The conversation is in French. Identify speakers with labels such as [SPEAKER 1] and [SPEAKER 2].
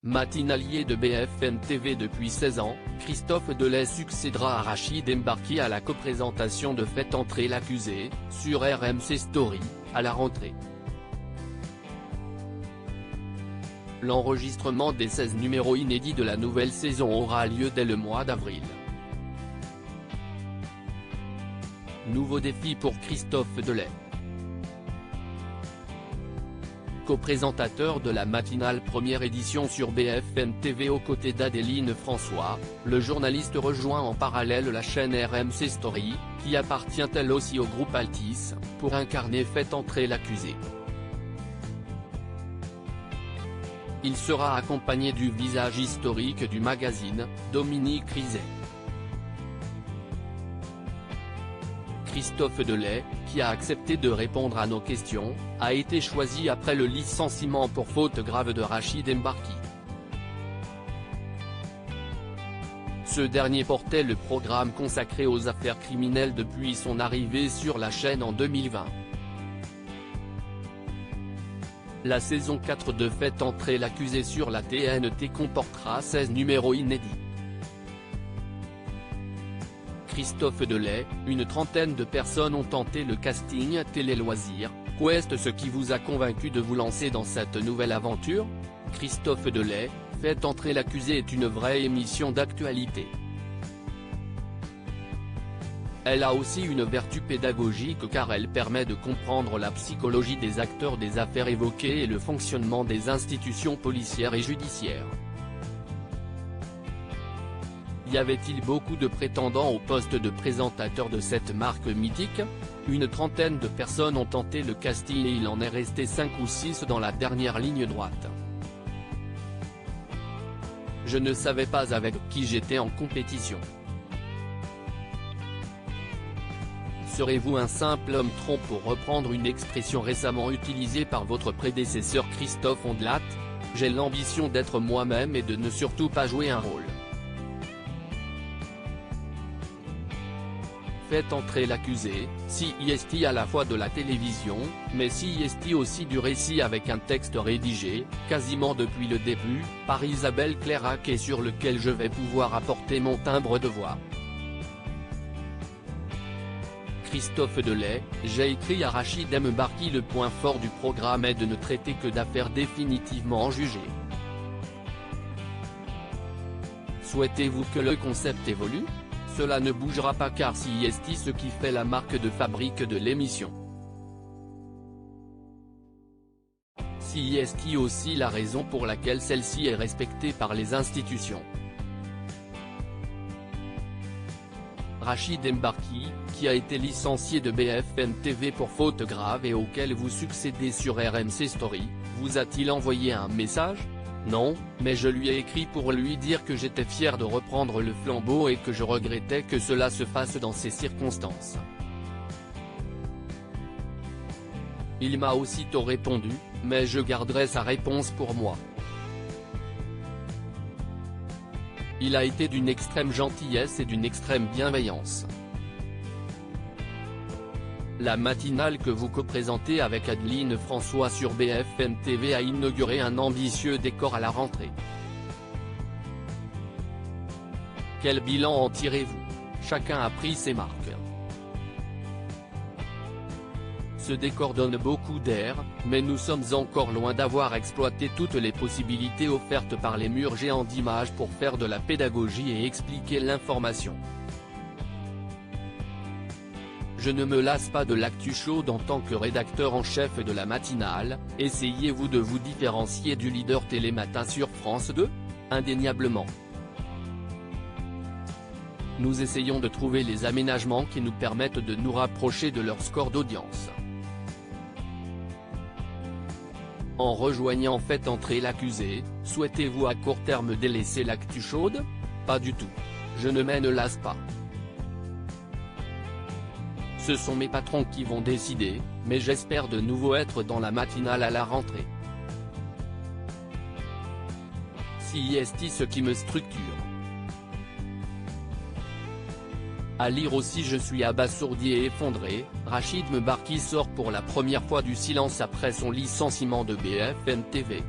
[SPEAKER 1] Matinalier de BFM TV depuis 16 ans, Christophe Delay succédera à Rachid Embarki à la coprésentation de Faites entrer l'accusé, sur RMC Story, à la rentrée. L'enregistrement des 16 numéros inédits de la nouvelle saison aura lieu dès le mois d'avril. Nouveau défi pour Christophe Delay. Co-présentateur de la matinale première édition sur BFM TV aux côtés d'Adéline François, le journaliste rejoint en parallèle la chaîne RMC Story, qui appartient elle aussi au groupe Altice, pour incarner Faites entrer l'accusé. Il sera accompagné du visage historique du magazine, Dominique Rizet. Christophe Delay, qui a accepté de répondre à nos questions, a été choisi après le licenciement pour faute grave de Rachid Embarki. Ce dernier portait le programme consacré aux affaires criminelles depuis son arrivée sur la chaîne en 2020. La saison 4 de Faites entrer l'accusé sur la TNT comportera 16 numéros inédits. Christophe Delay, une trentaine de personnes ont tenté le casting télé-loisirs. Qu'est ce qui vous a convaincu de vous lancer dans cette nouvelle aventure? Christophe Delay, Faites entrer l'accusé est une vraie émission d'actualité. Elle a aussi une vertu pédagogique car elle permet de comprendre la psychologie des acteurs des affaires évoquées et le fonctionnement des institutions policières et judiciaires. Y avait-il beaucoup de prétendants au poste de présentateur de cette marque mythique? Une trentaine de personnes ont tenté le casting et il en est resté 5 ou 6 dans la dernière ligne droite. Je ne savais pas avec qui j'étais en compétition. Serez-vous un simple homme tronc pour reprendre une expression récemment utilisée par votre prédécesseur Christophe Ondelat? J'ai l'ambition d'être moi-même et de ne surtout pas jouer un rôle. Faites entrer l'accusé, CIST à la fois de la télévision, mais CIST aussi du récit avec un texte rédigé, quasiment depuis le début, par Isabelle Clairac et sur lequel je vais pouvoir apporter mon timbre de voix. Christophe Delay, j'ai écrit à Rachid Embarki le point fort du programme est de ne traiter que d'affaires définitivement jugées. Souhaitez-vous que le concept évolue? Cela ne bougera pas car CIST ce qui fait la marque de fabrique de l'émission. CIST aussi la raison pour laquelle celle-ci est respectée par les institutions. Rachid Embarki, qui a été licencié de BFM TV pour faute grave et auquel vous succédez sur RMC Story, vous a-t-il envoyé un message? Non, mais je lui ai écrit pour lui dire que j'étais fier de reprendre le flambeau et que je regrettais que cela se fasse dans ces circonstances. Il m'a aussitôt répondu, mais je garderai sa réponse pour moi. Il a été d'une extrême gentillesse et d'une extrême bienveillance. La matinale que vous co-présentez avec Adéline François sur BFM TV a inauguré un ambitieux décor à la rentrée. Quel bilan en tirez-vous? Chacun a pris ses marques. Ce décor donne beaucoup d'air, mais nous sommes encore loin d'avoir exploité toutes les possibilités offertes par les murs géants d'images pour faire de la pédagogie et expliquer l'information. Je ne me lasse pas de l'actu chaude en tant que rédacteur en chef de la matinale. Essayez-vous de vous différencier du leader Télématin sur France 2? Indéniablement. Nous essayons de trouver les aménagements qui nous permettent de nous rapprocher de leur score d'audience. En rejoignant Faites entrer l'accusé, souhaitez-vous à court terme délaisser l'actu chaude? Pas du tout. Je ne me lasse pas. Ce sont mes patrons qui vont décider, mais j'espère de nouveau être dans la matinale à la rentrée. CIST ce qui me structure. À lire aussi je suis abasourdi et effondré, Rachid Embarki sort pour la première fois du silence après son licenciement de BFM TV.